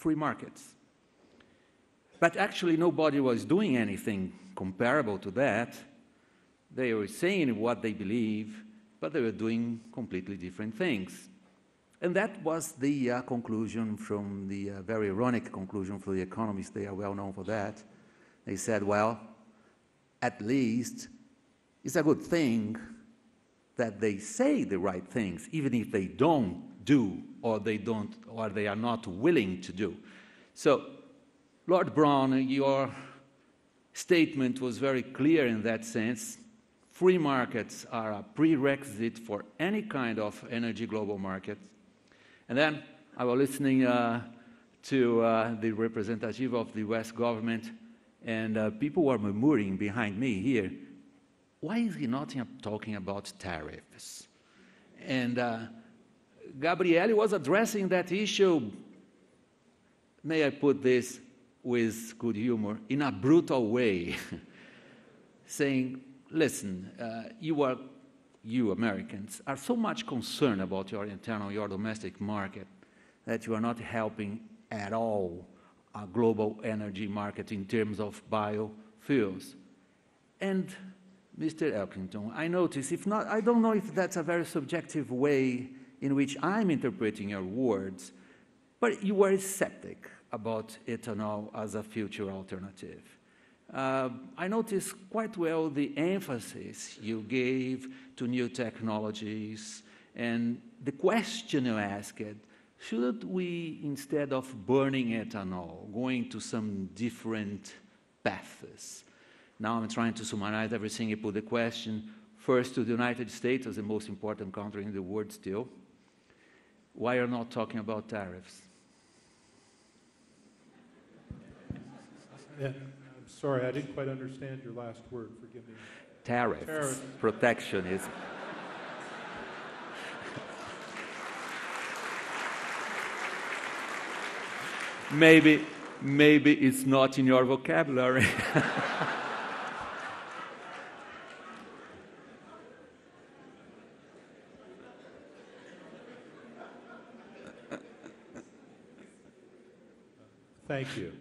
free markets. But actually, nobody was doing anything comparable to that. They were saying what they believe, but they were doing completely different things. And that was the conclusion from the very ironic conclusion for the economists. They are well known for that. They said, well, at least it's a good thing that they say the right things, even if they don't do, or they are not willing to do. So, Lord Browne, your statement was very clear in that sense. Free markets are a prerequisite for any kind of energy global market. And then I was listening to the representative of the US government, and people were murmuring behind me here, why is he not talking about tariffs? And Gabrielli was addressing that issue, may I put this with good humor, in a brutal way, saying, listen, you Americans are so much concerned about your internal, your domestic market, that you are not helping at all a global energy market in terms of biofuels. And Mr. Elkington, I notice, I don't know if that's a very subjective way in which I'm interpreting your words, but you were skeptic about ethanol as a future alternative. I noticed quite well the emphasis you gave to new technologies, and the question you asked, should we, instead of burning ethanol, going to some different paths? Now I'm trying to summarize everything. You put the question first to the United States as the most important country in the world still. Why are you not talking about tariffs? Yeah, I'm sorry, I didn't quite understand your last word. Forgive me. Tariffs. Protectionism. Maybe it's not in your vocabulary. Thank you.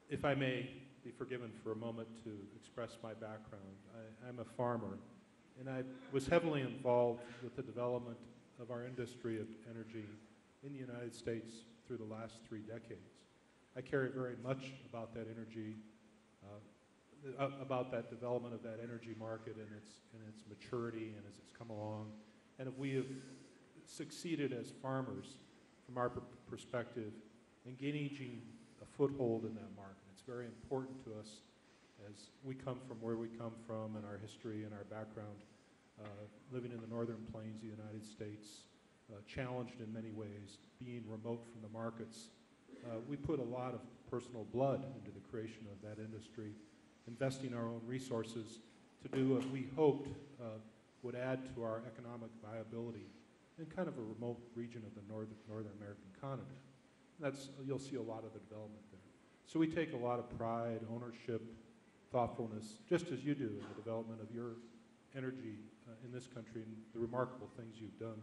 If I may be forgiven for a moment to express my background, I'm a farmer, and I was heavily involved with the development of our industry of energy in the United States through the last 3 decades. I care very much about that energy, about that development of that energy market and its maturity and as it's come along. And if we have succeeded as farmers, from our perspective, in gaining a foothold in that market. It's very important to us as we come from where we come from and our history and our background, living in the northern plains of the United States, challenged in many ways, being remote from the markets. We put a lot of personal blood into the creation of that industry, investing our own resources to do what we hoped would add to our economic viability in kind of a remote region of the Northern American continent. You'll see a lot of the development there. So we take a lot of pride, ownership, thoughtfulness, just as you do in the development of your energy in this country and the remarkable things you've done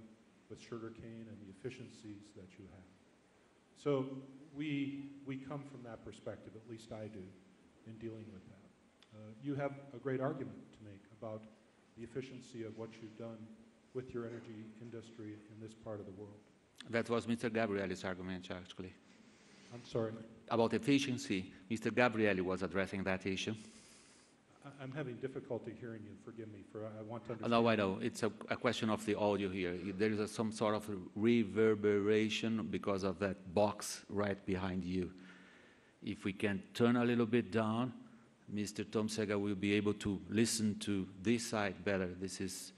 with sugarcane and the efficiencies that you have. So we come from that perspective, at least I do, in dealing with that. You have a great argument to make about the efficiency of what you've done with your energy industry in this part of the world. That was Mr. Gabrielli's argument, actually. I'm sorry? About efficiency, Mr. Gabrielli was addressing that issue. I'm having difficulty hearing you. Forgive me. I want to understand. No, I know. It's a question of the audio here. There is some sort of reverberation because of that box right behind you. If we can turn a little bit down, Mr. Tonsager will be able to listen to this side better. This is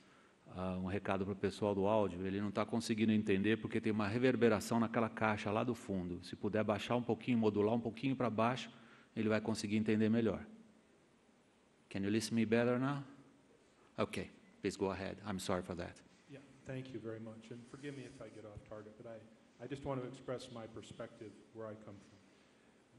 recado para o pessoal do áudio. Ele não está conseguindo entender porque tem uma reverberação naquela caixa lá do fundo. Se puder baixar um pouquinho, modular um pouquinho para baixo, ele vai conseguir entender melhor. Can you listen me better now? Okay, please go ahead. I'm sorry for that. Yeah, thank you very much. And forgive me if I get off target, but I just want to express my perspective where I come from.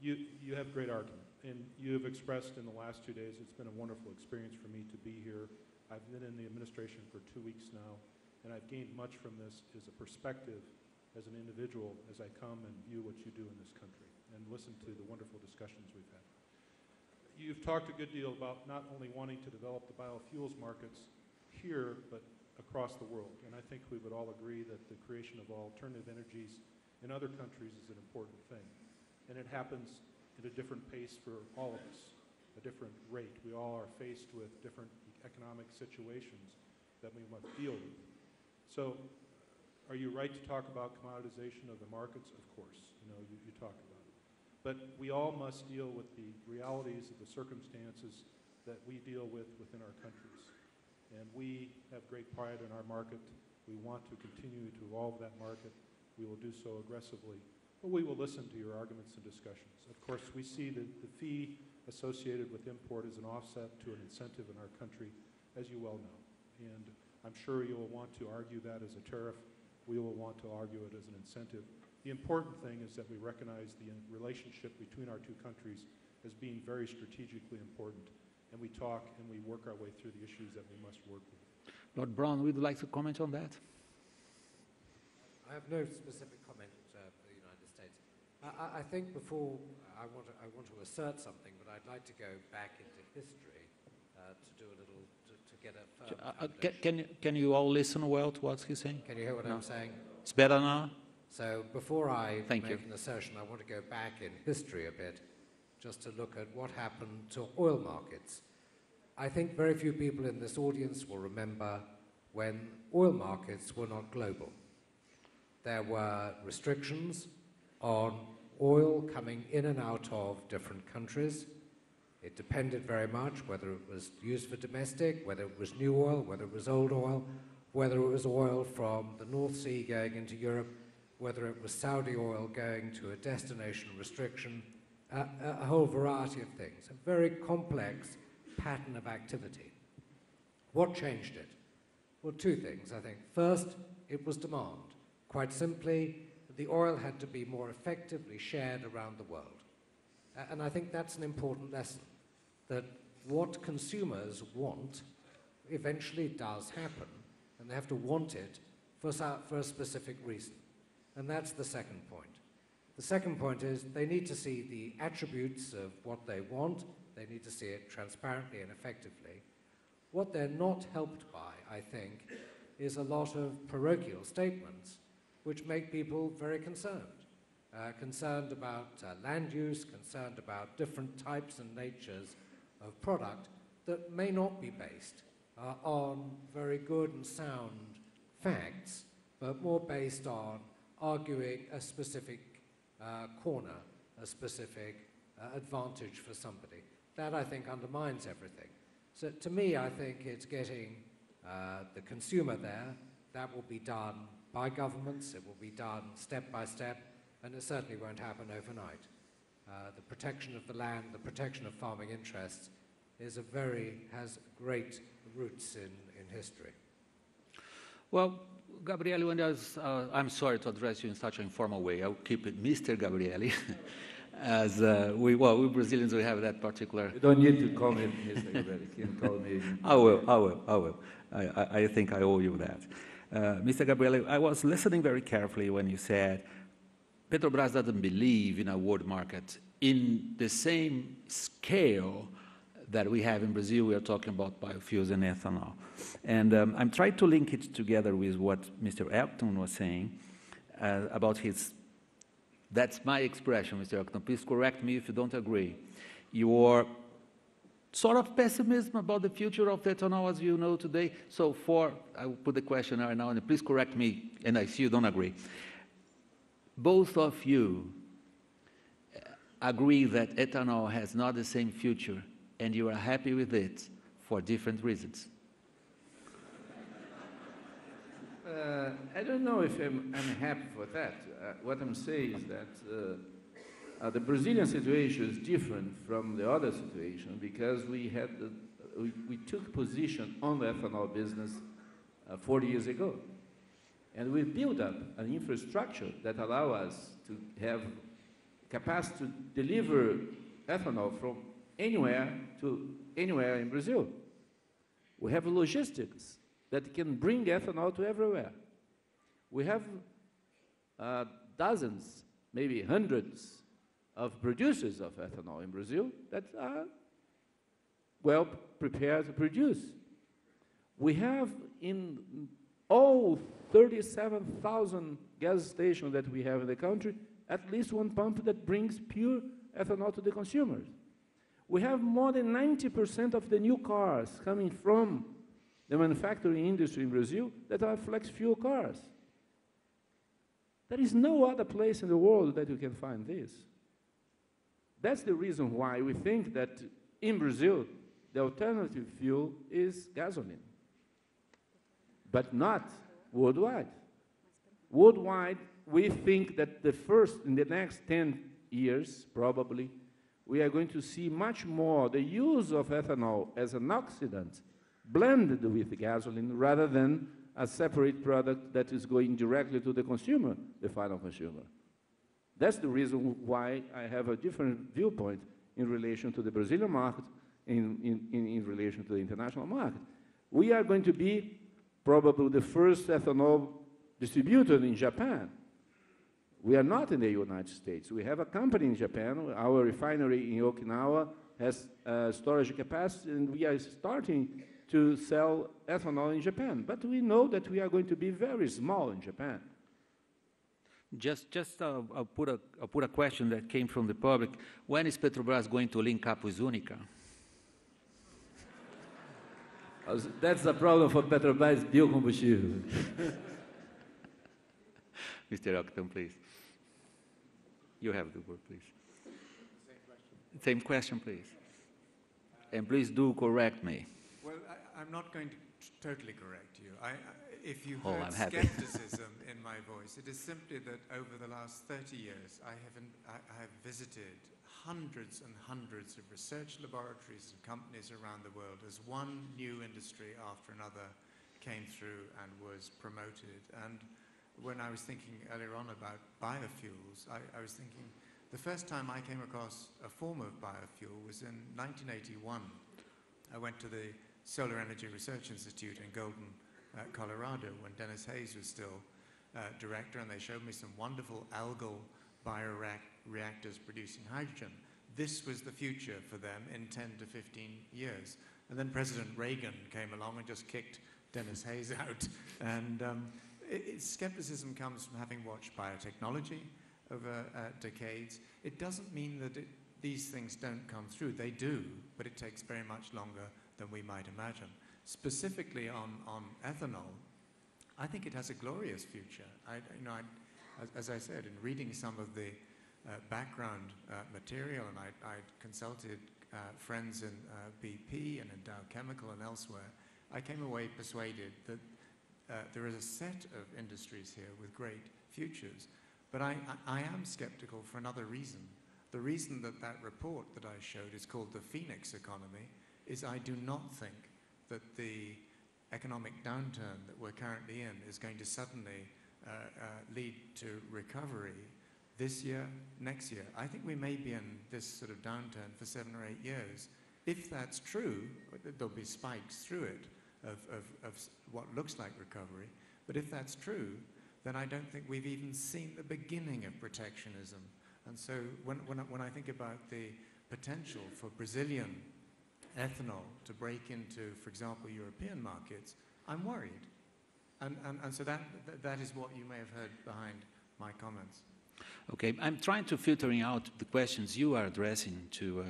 You have great argument, and you have expressed in the last 2 days, it's been a wonderful experience for me to be here. I've been in the administration for 2 weeks now, and I've gained much from this as a perspective as an individual as I come and view what you do in this country and listen to the wonderful discussions we've had. You've talked a good deal about not only wanting to develop the biofuels markets here, but across the world. And I think we would all agree that the creation of alternative energies in other countries is an important thing. And it happens at a different pace for all of us, a different rate. We all are faced with different economic situations that we must deal with. So, are you right to talk about commoditization of the markets? Of course, you talk about it. But we all must deal with the realities of the circumstances that we deal with within our countries. And we have great pride in our market. We want to continue to evolve that market. We will do so aggressively. But we will listen to your arguments and discussions. Of course, we see the fee associated with import as an offset to an incentive in our country, as you well know. And I'm sure you will want to argue that as a tariff. We will want to argue it as an incentive. The important thing is that we recognize the relationship between our two countries as being very strategically important. And we talk and we work our way through the issues that we must work with. Lord Browne, would you like to comment on that? I have no specific comment for the United States. I think before I want to assert something, but I'd like to go back into history to do a little, to get a firm can you all listen well to what he's saying? Can you hear what I'm saying? It's better now? So before I make an assertion, I want to go back in history a bit, just to look at what happened to oil markets. I think very few people in this audience will remember when oil markets were not global. There were restrictions on oil coming in and out of different countries. It depended very much whether it was used for domestic, whether it was new oil, whether it was old oil, whether it was oil from the North Sea going into Europe, whether it was Saudi oil going to a destination restriction, a whole variety of things, a very complex pattern of activity. What changed it? Well, two things, I think. First, it was demand. Quite simply, the oil had to be more effectively shared around the world. And I think that's an important lesson, that what consumers want eventually does happen, and they have to want it for a specific reason. And that's the second point. The second point is they need to see the attributes of what they want. They need to see it transparently and effectively. What they're not helped by, I think, is a lot of parochial statements which make people very concerned. Concerned about land use, concerned about different types and natures of product that may not be based on very good and sound facts, but more based on arguing a specific corner, a specific advantage for somebody. That, I think, undermines everything. So to me, I think it's getting the consumer there. That will be done by governments. It will be done step by step, and it certainly won't happen overnight. The protection of the land, the protection of farming interests has great roots in history. Well, Gabrielli, I'm sorry to address you in such an informal way. I'll keep it Mr. Gabrielli. As we Brazilians, we have that particular... You don't need to call me Mr. Gabrielli. You can call me... I will. I think I owe you that. Mr. Gabrielli, I was listening very carefully when you said Petrobras doesn't believe in a world market in the same scale that we have in Brazil. We are talking about biofuels and ethanol. And I'm trying to link it together with what Mr. Elkington was saying about his... That's my expression, Mr. Elkington. Please correct me if you don't agree. Your sort of pessimism about the future of ethanol as you know today. So I will put the question right now, and please correct me, and I see you don't agree. Both of you agree that ethanol has not the same future, and you are happy with it for different reasons. I don't know if I'm happy for that. What I'm saying is that the Brazilian situation is different from the other situation because we took position on the ethanol business 40 years ago. And we built up an infrastructure that allows us to have capacity to deliver ethanol from anywhere to anywhere in Brazil. We have logistics that can bring ethanol to everywhere. We have dozens, maybe hundreds of producers of ethanol in Brazil that are well prepared to produce. We have in all 37,000 gas stations that we have in the country, at least one pump that brings pure ethanol to the consumers. We have more than 90% of the new cars coming from the manufacturing industry in Brazil that are flex fuel cars. There is no other place in the world that you can find this. That's the reason why we think that in Brazil, the alternative fuel is gasoline, but not worldwide. Worldwide, we think that in the next 10 years, probably, we are going to see much more the use of ethanol as an oxidant blended with gasoline rather than a separate product that is going directly to the consumer, the final consumer. That's the reason why I have a different viewpoint in relation to the Brazilian market, in relation to the international market. We are going to be probably the first ethanol distributor in Japan. We are not in the United States. We have a company in Japan. Our refinery in Okinawa has storage capacity, and we are starting to sell ethanol in Japan. But we know that we are going to be very small in Japan. I'll put a question that came from the public. When is Petrobras going to link up with Unica? That's a problem for Petrobras Biocombustíveis. Mr. Elkington, please. You have the word, please. Same question, please. And please do correct me. Well, I'm not going to totally correct you. If you Oh, heard I'm happy. skepticism in my voice, it is simply that over the last 30 years, I have visited hundreds and hundreds of research laboratories and companies around the world as one new industry after another came through and was promoted. And when I was thinking earlier on about biofuels, I was thinking the first time I came across a form of biofuel was in 1981. I went to the Solar Energy Research Institute in Golden, Colorado, when Dennis Hayes was still director, and they showed me some wonderful algal bioreactors producing hydrogen. This was the future for them in 10 to 15 years. And then President Reagan came along and just kicked Dennis Hayes out. And skepticism comes from having watched biotechnology over decades. It doesn't mean that these things don't come through. They do, but it takes very much longer than we might imagine. Specifically on ethanol, I think it has a glorious future. As I said, in reading some of the background material, and I consulted friends in BP and in Dow Chemical and elsewhere, I came away persuaded that there is a set of industries here with great futures. But I am skeptical for another reason. The reason that report that I showed is called the Phoenix economy is I do not think that the economic downturn that we're currently in is going to suddenly lead to recovery this year, next year. I think we may be in this sort of downturn for 7 or 8 years. If that's true, there'll be spikes through it of what looks like recovery. But if that's true, then I don't think we've even seen the beginning of protectionism. And so when I think about the potential for Brazilian ethanol to break into, for example, European markets, I'm worried. And so that is what you may have heard behind my comments. Okay, I'm trying to filtering out the questions you are addressing to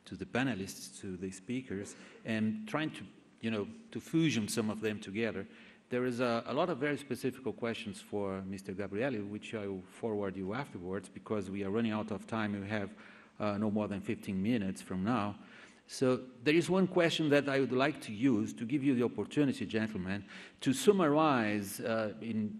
the panelists, to the speakers, and trying to, to fusion some of them together. There is a lot of very specific questions for Mr. Gabrielli, which I will forward you afterwards because we are running out of time. We have no more than 15 minutes from now. So there is one question that I would like to use to give you the opportunity, gentlemen, to summarize in